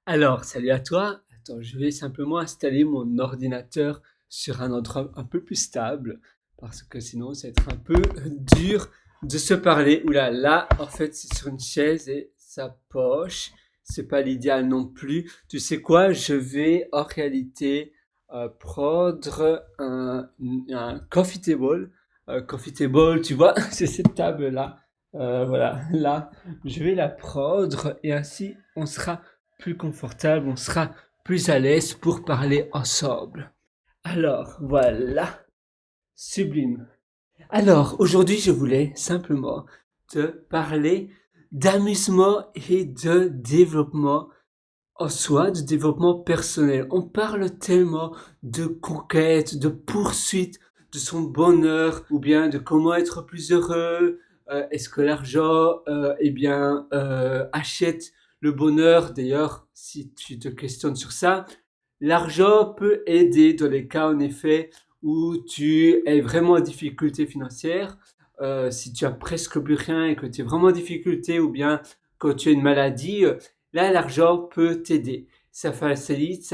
Alors, salut à toi. Attends, je vais simplement installer mon ordinateur sur un endroit un peu plus stable parce que sinon, ça va être un peu dur de se parler. Oula, là, en fait, c'est sur une chaise et ça poche. C'est pas l'idéal non plus. Tu sais quoi? Je vais en réalité prendre un coffee table. Coffee table, tu vois, c'est cette table-là. Voilà, là, je vais la prendre et ainsi, on sera plus confortable, on sera plus à l'aise pour parler ensemble. Alors, voilà, sublime. Alors, aujourd'hui, je voulais simplement te parler d'amusement et de développement en soi, de développement personnel. On parle tellement de conquête, de poursuite de son bonheur, ou bien de comment être plus heureux. Est-ce que l'argent, achète le bonheur? D'ailleurs, si tu te questionnes sur ça, l'argent peut aider dans les cas, en effet, où tu es vraiment en difficulté financière. Si tu as presque plus rien et que tu es vraiment en difficulté, ou bien quand tu as une maladie, là, l'argent peut t'aider. Ça facilite,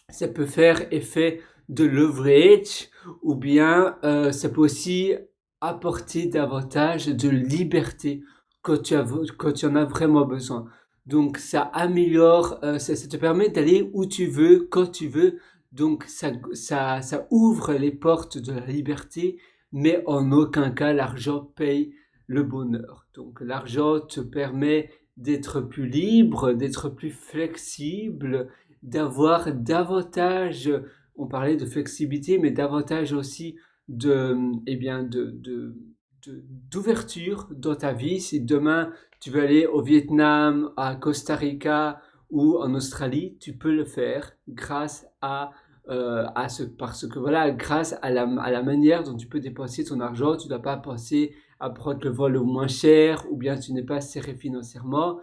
ça peut faire effet de leverage, ou bien ça peut aussi apporter davantage de liberté quand tu en as vraiment besoin. Donc ça améliore, ça te permet d'aller où tu veux, quand tu veux. Donc ça ouvre les portes de la liberté, mais en aucun cas l'argent paye le bonheur. Donc l'argent te permet d'être plus libre, d'être plus flexible, d'avoir davantage, on parlait de flexibilité, mais davantage aussi de, eh bien, d'ouverture dans ta vie. Si demain tu veux aller au Vietnam, à Costa Rica ou en Australie, tu peux le faire grâce parce que voilà, grâce à la manière dont tu peux dépenser ton argent, tu ne dois pas penser à prendre le vol le moins cher ou bien tu n'es pas serré financièrement.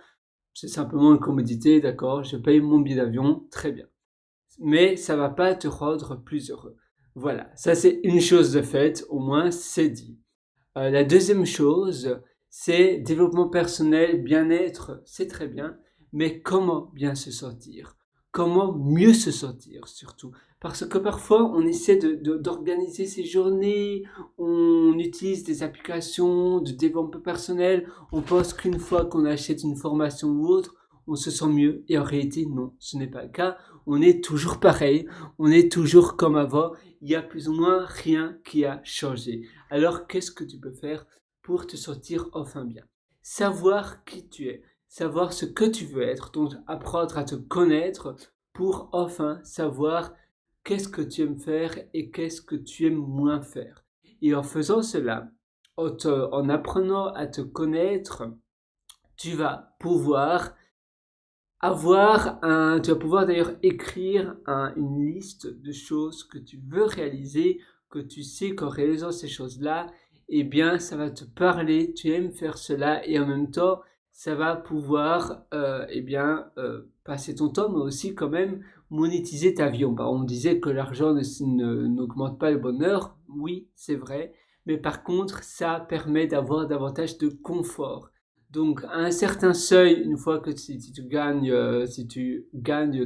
C'est simplement une commodité, d'accord, je paye mon billet d'avion, très bien. Mais ça va pas te rendre plus heureux. Voilà, ça c'est une chose de faite, au moins c'est dit. La deuxième chose, c'est développement personnel, bien-être, c'est très bien, mais comment bien se sentir? Comment mieux se sentir surtout? Parce que parfois on essaie d'organiser ses journées, on utilise des applications de développement personnel, on pense qu'une fois qu'on achète une formation ou autre, on se sent mieux. Et en réalité, non, ce n'est pas le cas. On est toujours pareil, on est toujours comme avant, il y a plus ou moins rien qui a changé. Alors, qu'est-ce que tu peux faire pour te sentir enfin bien? Savoir qui tu es, savoir ce que tu veux être, donc apprendre à te connaître pour enfin savoir qu'est-ce que tu aimes faire et qu'est-ce que tu aimes moins faire. Et en faisant cela, en apprenant à te connaître, tu vas pouvoir tu vas pouvoir d'ailleurs écrire une liste de choses que tu veux réaliser, que tu sais qu'en réalisant ces choses-là, eh bien, ça va te parler, tu aimes faire cela et en même temps, ça va pouvoir, passer ton temps, mais aussi quand même monétiser ta vie. On disait que l'argent n'augmente pas le bonheur. Oui, c'est vrai. Mais par contre, ça permet d'avoir davantage de confort. Donc, à un certain seuil, une fois que si tu gagnes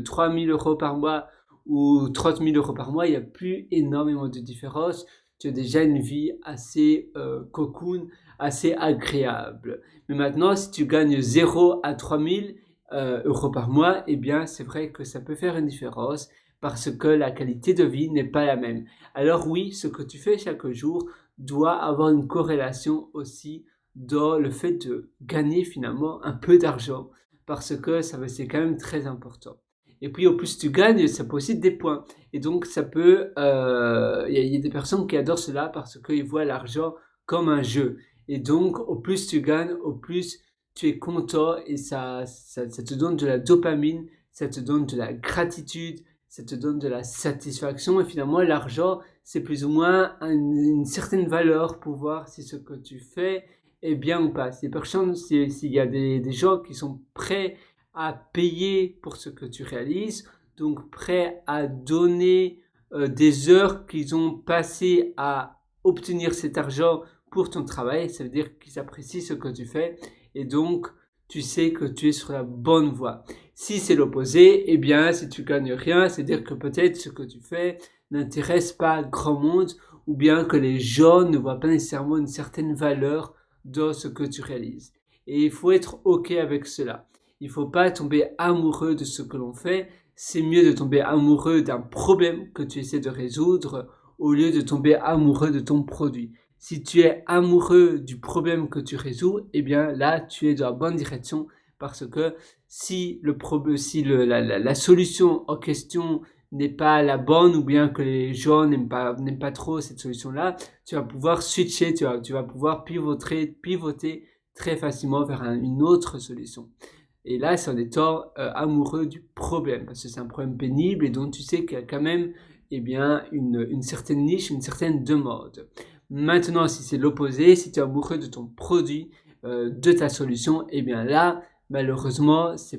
3 000 € par mois ou 30 000 € par mois, il n'y a plus énormément de différence. Tu as déjà une vie assez cocoon, assez agréable. Mais maintenant, si tu gagnes 0 à 3 000 € par mois, eh bien, c'est vrai que ça peut faire une différence parce que la qualité de vie n'est pas la même. Alors oui, ce que tu fais chaque jour doit avoir une corrélation aussi dans le fait de gagner finalement un peu d'argent parce que c'est quand même très important. Et puis au plus tu gagnes, ça peut aussi être des points. Et donc ça peut, il y a des personnes qui adorent cela parce qu'ils voient l'argent comme un jeu. Et donc au plus tu gagnes, au plus tu es content et ça te donne de la dopamine, ça te donne de la gratitude, ça te donne de la satisfaction. Et finalement l'argent, c'est plus ou moins une certaine valeur pour voir si ce que tu fais est bien ou pas. S'il y a des gens qui sont prêts à payer pour ce que tu réalises, donc prêts à donner des heures qu'ils ont passées à obtenir cet argent pour ton travail, ça veut dire qu'ils apprécient ce que tu fais et donc tu sais que tu es sur la bonne voie. Si c'est l'opposé, eh bien, si tu gagnes rien, c'est-à-dire que peut-être ce que tu fais n'intéresse pas grand monde, ou bien que les gens ne voient pas nécessairement une certaine valeur dans ce que tu réalises. Et il faut être OK avec cela. Il ne faut pas tomber amoureux de ce que l'on fait. C'est mieux de tomber amoureux d'un problème que tu essaies de résoudre au lieu de tomber amoureux de ton produit. Si tu es amoureux du problème que tu résous, eh bien là, tu es dans la bonne direction parce que si la solution en question n'est pas la bonne ou bien que les gens n'aiment pas trop cette solution-là, tu vas pouvoir switcher, tu vas pouvoir pivoter très facilement vers une autre solution. Et là, c'est en étant amoureux du problème, parce que c'est un problème pénible et dont tu sais qu'il y a quand même une certaine niche, une certaine demande. Maintenant, si c'est l'opposé, si tu es amoureux de ton produit, de ta solution, eh bien là, malheureusement, tu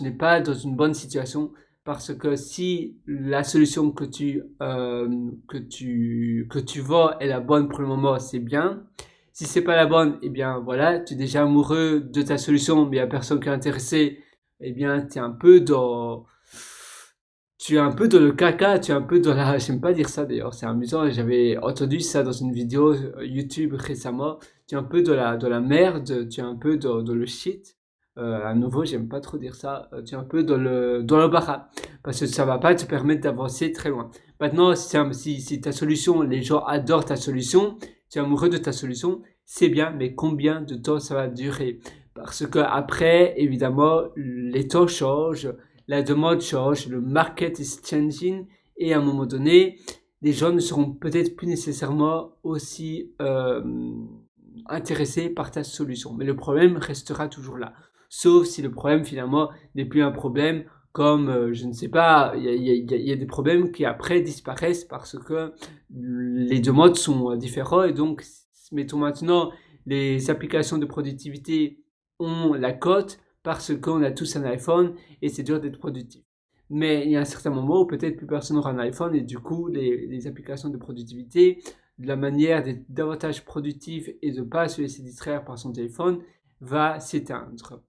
n'es pas dans une bonne situation parce que si la solution que tu vends est la bonne pour le moment, c'est bien. Si c'est pas la bonne, eh bien voilà, tu es déjà amoureux de ta solution, mais il y a personne qui est intéressé, eh bien tu es un peu dans le caca, tu es un peu dans la, j'aime pas dire ça d'ailleurs, c'est amusant, j'avais entendu ça dans une vidéo YouTube récemment, tu es un peu dans la merde, tu es un peu dans le shit. À nouveau, j'aime pas trop dire ça, tu es un peu dans le barra, parce que ça va pas te permettre d'avancer très loin. Maintenant, si ta solution, les gens adorent ta solution, tu es amoureux de ta solution, c'est bien, mais combien de temps ça va durer? Parce que après, évidemment, les temps changent, la demande change, le market is changing, et à un moment donné, les gens ne seront peut-être plus nécessairement aussi intéressés par ta solution. Mais le problème restera toujours là. Sauf si le problème finalement n'est plus un problème comme, je ne sais pas, il y a des problèmes qui après disparaissent parce que les demandes sont différentes. Et donc, mettons maintenant, les applications de productivité ont la cote parce qu'on a tous un iPhone et c'est dur d'être productif. Mais il y a un certain moment où peut-être plus personne n'aura un iPhone et du coup, les applications de productivité, de la manière d'être davantage productif et de ne pas se laisser distraire par son téléphone, va s'éteindre.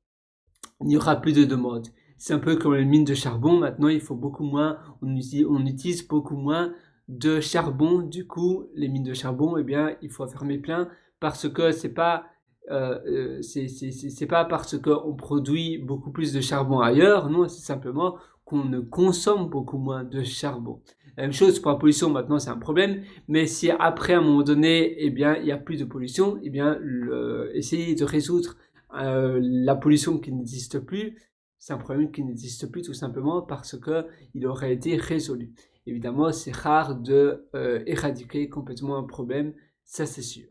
Il n'y aura plus de demande. C'est un peu comme les mines de charbon. Maintenant, il faut beaucoup moins, on utilise beaucoup moins de charbon. Du coup, les mines de charbon, eh bien, il faut fermer plein parce que c'est pas parce qu'on produit beaucoup plus de charbon ailleurs, non, c'est simplement qu'on ne consomme beaucoup moins de charbon. La même chose pour la pollution, maintenant c'est un problème, mais si après à un moment donné, eh bien, il n'y a plus de pollution, eh bien, essayer de résoudre la pollution qui n'existe plus, c'est un problème qui n'existe plus tout simplement parce que il aurait été résolu. Évidemment, c'est rare de éradiquer complètement un problème, ça c'est sûr.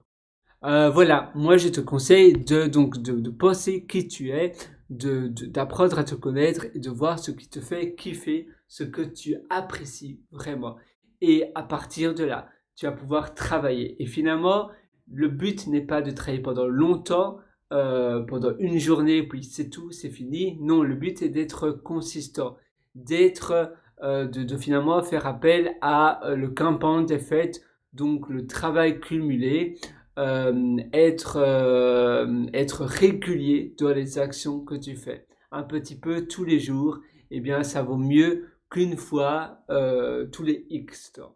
Voilà, moi je te conseille de penser qui tu es, d'apprendre à te connaître et de voir ce qui te fait kiffer, ce que tu apprécies vraiment. Et à partir de là, tu vas pouvoir travailler. Et finalement, le but n'est pas de travailler pendant longtemps, pendant une journée, puis c'est tout, c'est fini. Non, le but est d'être consistant, de finalement faire appel à le compound effect, donc le travail cumulé. Être régulier dans les actions que tu fais. Un petit peu tous les jours, eh bien, ça vaut mieux qu'une fois tous les X temps.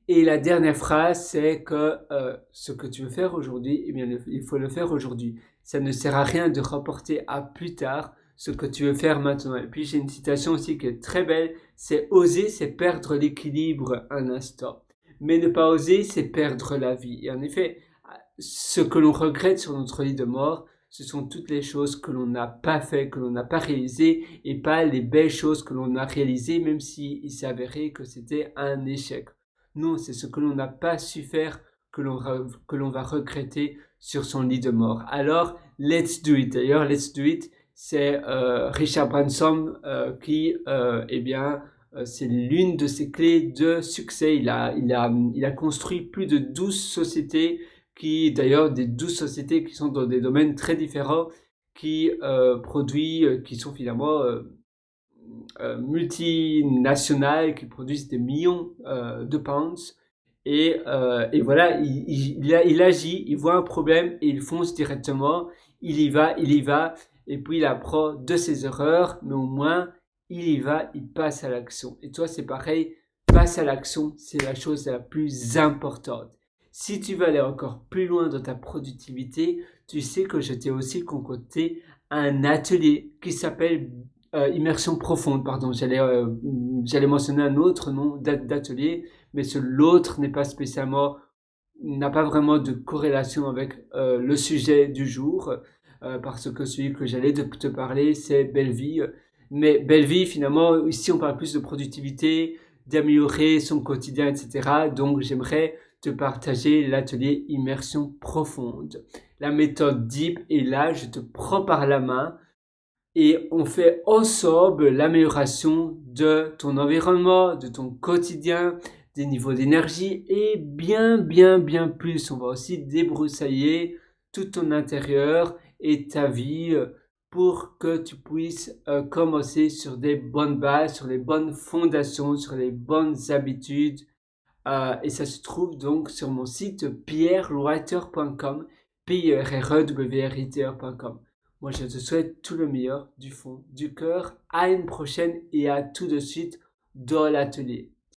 Et la dernière phrase, c'est que ce que tu veux faire aujourd'hui, eh bien, il faut le faire aujourd'hui. Ça ne sert à rien de reporter à plus tard ce que tu veux faire maintenant. Et puis, j'ai une citation aussi qui est très belle, c'est oser, c'est perdre l'équilibre un instant. Mais ne pas oser, c'est perdre la vie. Et en effet, ce que l'on regrette sur notre lit de mort, ce sont toutes les choses que l'on n'a pas fait, que l'on n'a pas réalisées, et pas les belles choses que l'on a réalisées, même s'il s'est avéré que c'était un échec. Non, c'est ce que l'on n'a pas su faire que l'on va regretter sur son lit de mort. Alors, let's do it. D'ailleurs, let's do it, c'est Richard Branson qui, c'est l'une de ses clés de succès. Il a construit plus de 12 sociétés qui d'ailleurs des 12 sociétés qui sont dans des domaines très différents, qui sont finalement multinationales, qui produisent des millions de pounds. Et voilà, il agit, il voit un problème et il fonce directement, il y va, et puis il apprend de ses erreurs, mais au moins il y va, il passe à l'action. Et toi, c'est pareil, passe à l'action, c'est la chose la plus importante. Si tu veux aller encore plus loin dans ta productivité, tu sais que je t'ai aussi concocté un atelier qui s'appelle immersion profonde. Pardon, j'allais mentionner un autre nom d'atelier, mais l'autre n'a pas vraiment de corrélation avec le sujet du jour, parce que celui que j'allais te parler, c'est Belle Vie. Mais Belle Vie, finalement, ici on parle plus de productivité, d'améliorer son quotidien, etc. Donc j'aimerais te partager l'atelier immersion profonde. La méthode Deep est là, je te prends par la main et on fait ensemble l'amélioration de ton environnement, de ton quotidien, des niveaux d'énergie et bien plus. On va aussi débroussailler tout ton intérieur et ta vie pour que tu puisses commencer sur des bonnes bases, sur les bonnes fondations, sur les bonnes habitudes. Et ça se trouve donc sur mon site pierrewriter.com, pierrewriter.com. Moi, je te souhaite tout le meilleur du fond du cœur. À une prochaine et à tout de suite dans l'atelier.